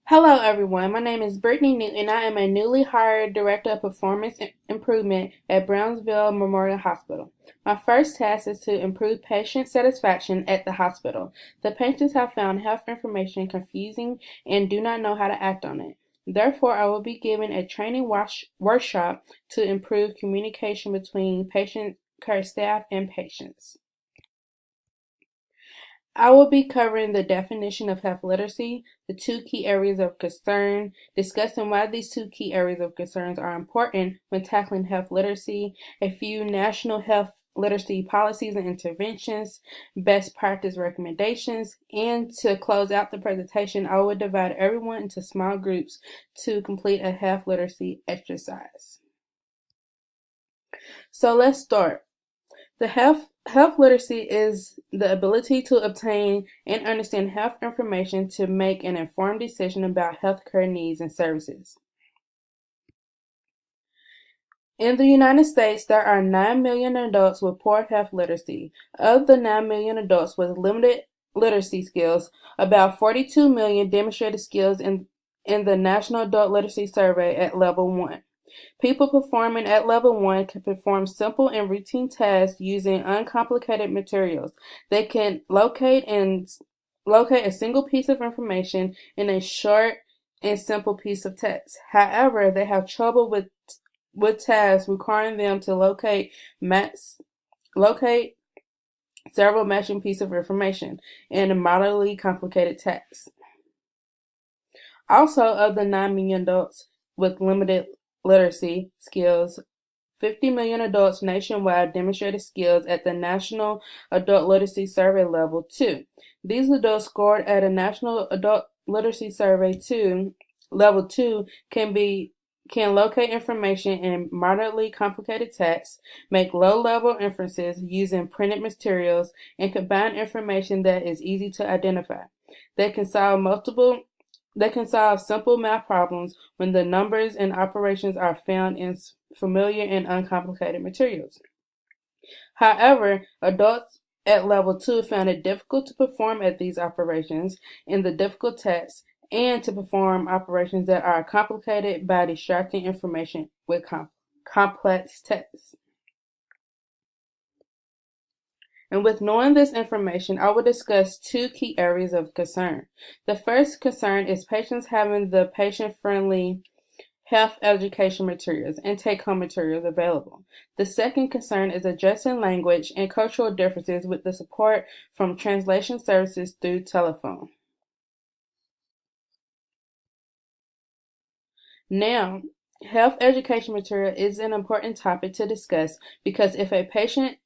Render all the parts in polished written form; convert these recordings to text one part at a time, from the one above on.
Hello, everyone. My name is Brittany Newton. I am a newly hired Director of Performance Improvement at Brownsville Memorial Hospital. My first task is to improve patient satisfaction at the hospital. The patients have found health information confusing and do not know how to act on it. Therefore, I will be giving a training workshop to improve communication between patient care staff and patients. I will be covering the definition of health literacy, the two key areas of concern, discussing why these two key areas of concerns are important when tackling health literacy, a few national health literacy policies and interventions, best practice recommendations, and to close out the presentation, I will divide everyone into small groups to complete a health literacy exercise. So let's start. The health literacy is the ability to obtain and understand health information to make an informed decision about healthcare needs and services. In the United States, there are 9 million adults with poor health literacy. Of the 9 million adults with limited literacy skills, about 42 million demonstrated skills in the National Adult Literacy Survey at Level 1. People performing at Level 1 can perform simple and routine tasks using uncomplicated materials. They can locate a single piece of information in a short and simple piece of text. However, they have trouble with tasks requiring them to locate several matching pieces of information in a moderately complicated text. Also, of the 9 million adults with limited literacy skills, 50 million adults nationwide demonstrated skills at the National Adult Literacy Survey Level 2. These adults scored at a National Adult Literacy Survey 2 Level 2 can locate information in moderately complicated text, make low-level inferences using printed materials, and combine information that is easy to identify. They can solve simple math problems when the numbers and operations are found in familiar and uncomplicated materials. However, adults at Level 2 found it difficult to perform at these operations in the difficult tests and to perform operations that are complicated by distracting information with complex text. And with knowing this information, I will discuss two key areas of concern. The first concern is patients having the patient-friendly health education materials and take-home materials available. The second concern is addressing language and cultural differences with the support from translation services through telephone. Now, health education material is an important topic to discuss because if a patient's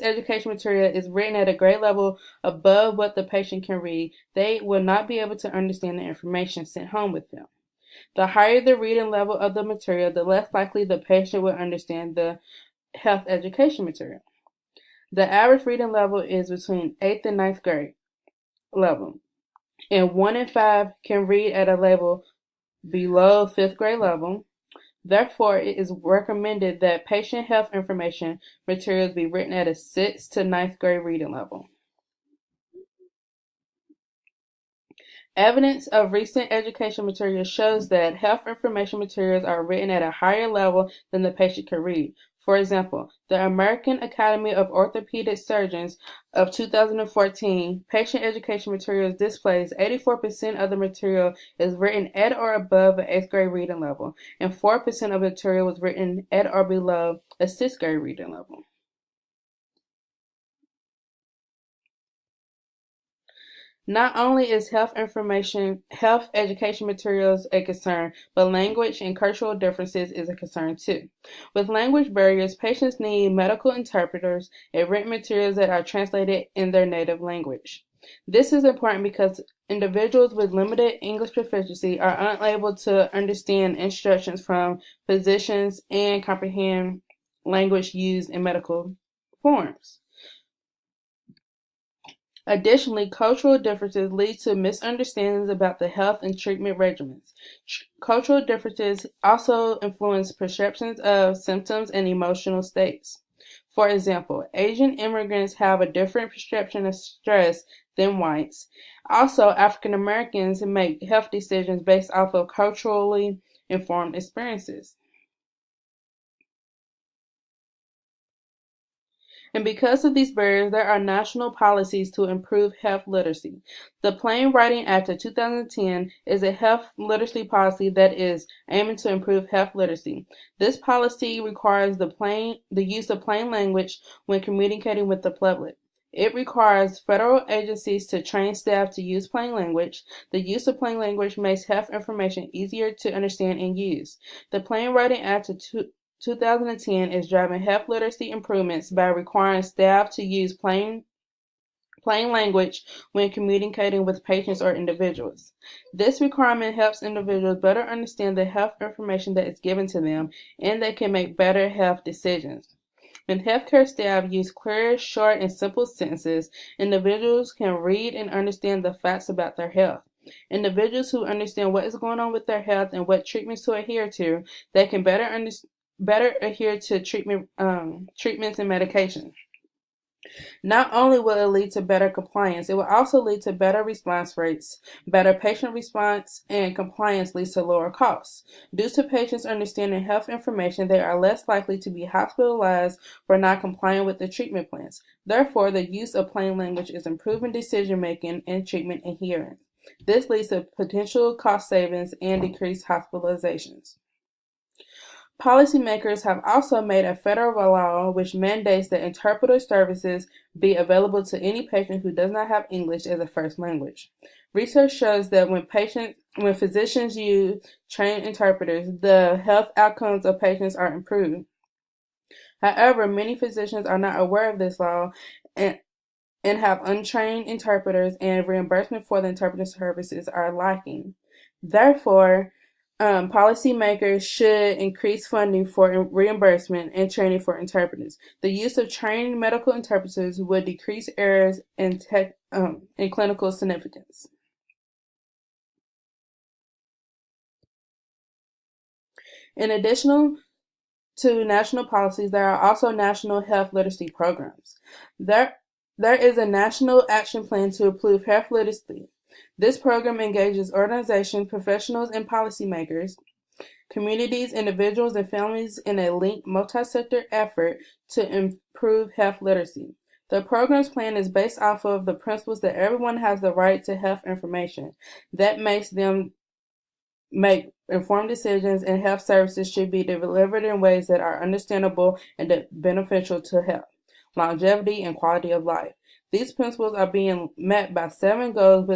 education material is written at a grade level above what the patient can read, they will not be able to understand the information sent home with them. The higher the reading level of the material, the less likely the patient will understand the health education material. The average reading level is between 8th and ninth grade level, and 1 in 5 can read at a level below 5th grade level. Therefore, it is recommended that patient health information materials be written at a 6th to ninth grade reading level. Evidence of recent education materials shows that health information materials are written at a higher level than the patient can read. For example, the American Academy of Orthopedic Surgeons of 2014 patient education materials displays 84% of the material is written at or above an 8th grade reading level, and 4% of the material was written at or below a 6th grade reading level. Not only is health education materials a concern, but language and cultural differences is a concern too. With language barriers, patients need medical interpreters and written materials that are translated in their native language. This is important because individuals with limited English proficiency are unable to understand instructions from physicians and comprehend language used in medical forms. Additionally, cultural differences lead to misunderstandings about the health and treatment regimens. Cultural differences also influence perceptions of symptoms and emotional states. For example, Asian immigrants have a different perception of stress than whites. Also, African Americans make health decisions based off of culturally informed experiences. And because of these barriers, there are national policies to improve health literacy. The Plain Writing Act of 2010 is a health literacy policy that is aiming to improve health literacy. This policy requires the use of plain language when communicating with the public. It requires federal agencies to train staff to use plain language. The use of plain language makes health information easier to understand and use. The Plain Writing Act of 2010 is driving health literacy improvements by requiring staff to use plain language when communicating with patients or individuals. This requirement helps individuals better understand the health information that is given to them, and they can make better health decisions. When healthcare staff use clear, short, and simple sentences, individuals can read and understand the facts about their health. Individuals who understand what is going on with their health and what treatments to adhere to, they can better adhere to treatments and medication. Not only will it lead to better compliance, it will also lead to better response rates. Better patient response and compliance leads to lower costs. Due to patients understanding health information, they are less likely to be hospitalized for not complying with the treatment plans. Therefore, the use of plain language is improving decision making and treatment adherence. This leads to potential cost savings and decreased hospitalizations. Policymakers have also made a federal law which mandates that interpreter services be available to any patient who does not have English as a first language. Research shows that when physicians use trained interpreters, the health outcomes of patients are improved. However, many physicians are not aware of this law and have untrained interpreters, and reimbursement for the interpreter services are lacking. Therefore, policymakers should increase funding for reimbursement and training for interpreters. The use of trained medical interpreters would decrease errors in clinical significance. In addition to national policies, there are also national health literacy programs. There is a national action plan to improve health literacy. This program engages organizations, professionals, and policymakers, communities, individuals, and families in a linked multi-sector effort to improve health literacy. The program's plan is based off of the principles that everyone has the right to health information. That makes them make informed decisions, and health services should be delivered in ways that are understandable and beneficial to health, longevity, and quality of life. These principles are being met by 7 goals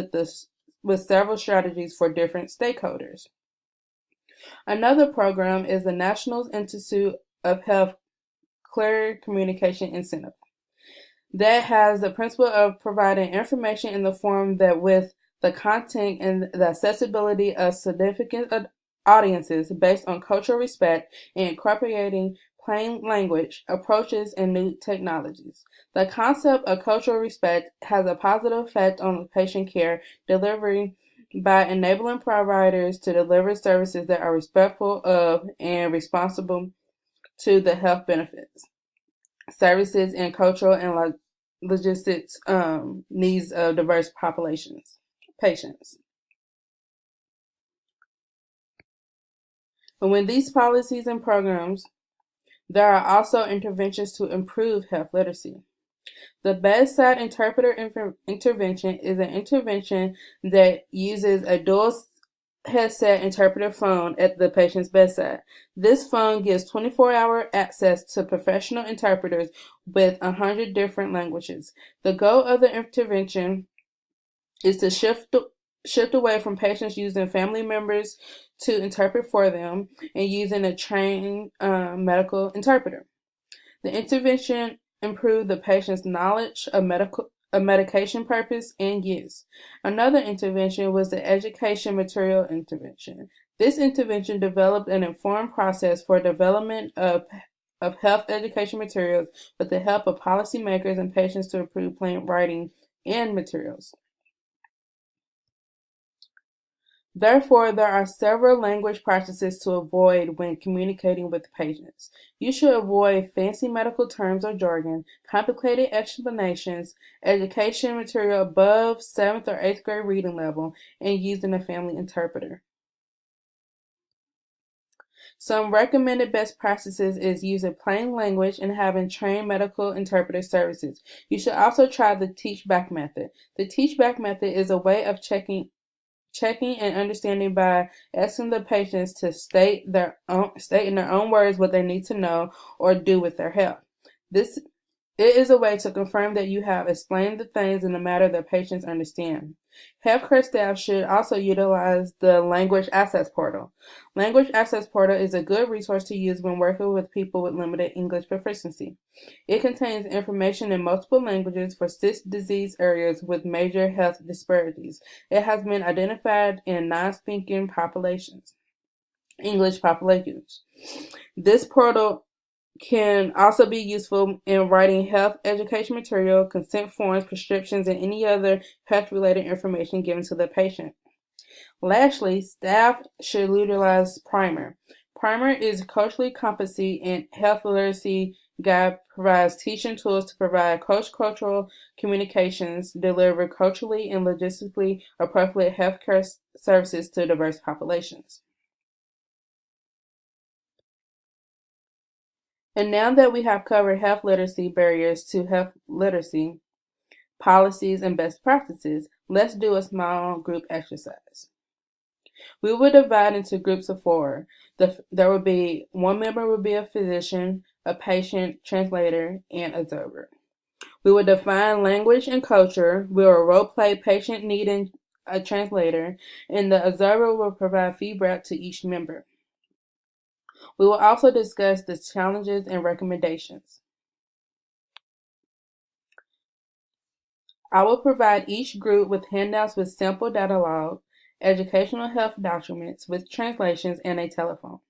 with several strategies for different stakeholders. Another program is the National Institute of Health Clear Communication Incentive that has the principle of providing information in the form that with the content and the accessibility of significant audiences based on cultural respect and incorporating plain language approaches and new technologies. The concept of cultural respect has a positive effect on patient care delivery by enabling providers to deliver services that are respectful of and responsible to the health benefits, services, and cultural and logistics needs of diverse patients. But when these policies and programs, there are also interventions to improve health literacy. The bedside interpreter intervention is an intervention that uses a dual headset interpreter phone at the patient's bedside. This phone gives 24-hour access to professional interpreters with 100 different languages. The goal of the intervention is to shift away from patients using family members to interpret for them and using a trained medical interpreter. The intervention improved the patient's knowledge of medication purpose and use. Another intervention was the education material intervention. This intervention developed an informed process for development of health education materials with the help of policymakers and patients to improve plain writing and materials. Therefore, there are several language practices to avoid when communicating with patients. You should avoid fancy medical terms or jargon, complicated explanations, education material above 7th or 8th grade reading level, and using a family interpreter. Some recommended best practices is using plain language and having trained medical interpreter services. You should also try the teach back method. The teach back method is a way of checking and understanding by asking the patients to state in their own words what they need to know or do with their health. It is a way to confirm that you have explained the things in a manner that patients understand. Healthcare staff should also utilize the Language Access Portal. Language Access Portal is a good resource to use when working with people with limited English proficiency. It contains information in multiple languages for 6 disease areas with major health disparities. It has been identified in non-speaking English populations. This portal can also be useful in writing health education material, consent forms, prescriptions, and any other health-related information given to the patient. Lastly, staff should utilize Primer. Primer is a culturally competency and health literacy guide provides teaching tools to provide cross-cultural communications, deliver culturally and logistically appropriate healthcare services to diverse populations. And now that we have covered health literacy barriers to health literacy, policies, and best practices, let's do a small group exercise. We will divide into groups of 4. There will be one member will be a physician, a patient, translator, and observer. We will define language and culture. We will role play patient needing a translator, and the observer will provide feedback to each member. We will also discuss the challenges and recommendations. I will provide each group with handouts with sample dialogue, educational health documents with translations, and a telephone.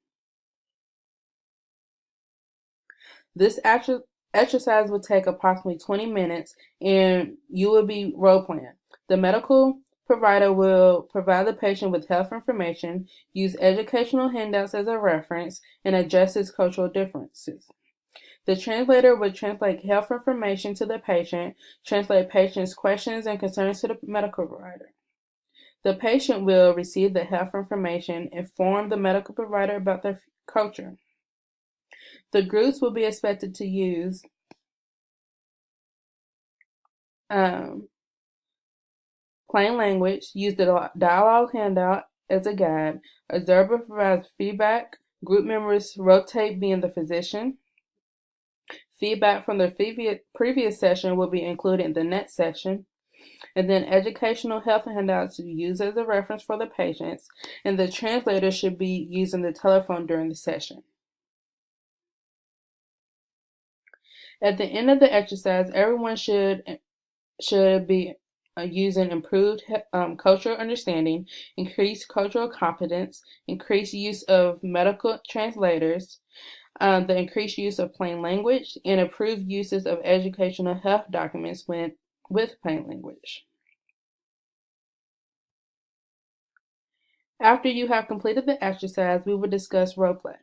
This exercise will take approximately 20 minutes and you will be role playing. The medical provider will provide the patient with health information, use educational handouts as a reference, and adjust its cultural differences. The translator will translate health information to the patient, translate patient's questions and concerns to the medical provider. The patient will receive the health information, inform the medical provider about their culture. The groups will be expected to use plain language, use the dialogue handout as a guide. Observer provides feedback. Group members rotate being the physician. Feedback from the previous session will be included in the next session. And then educational health handouts to use as a reference for the patients. And the translator should be using the telephone during the session. At the end of the exercise, everyone should be using improved cultural understanding, increased cultural competence, increased use of medical translators, the increased use of plain language, and improved uses of educational health documents with plain language. After you have completed the exercise, we will discuss role play.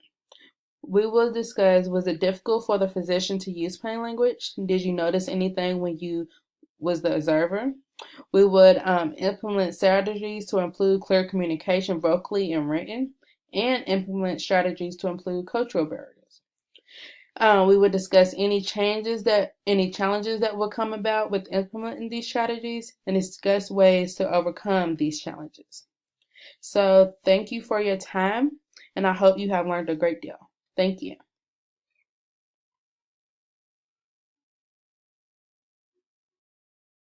We will discuss, was it difficult for the physician to use plain language? Did you notice anything when you was the observer? We would implement strategies to include clear communication vocally and written, and implement strategies to include cultural barriers. We would discuss any challenges that will come about with implementing these strategies and discuss ways to overcome these challenges. So thank you for your time, and I hope you have learned a great deal. Thank you.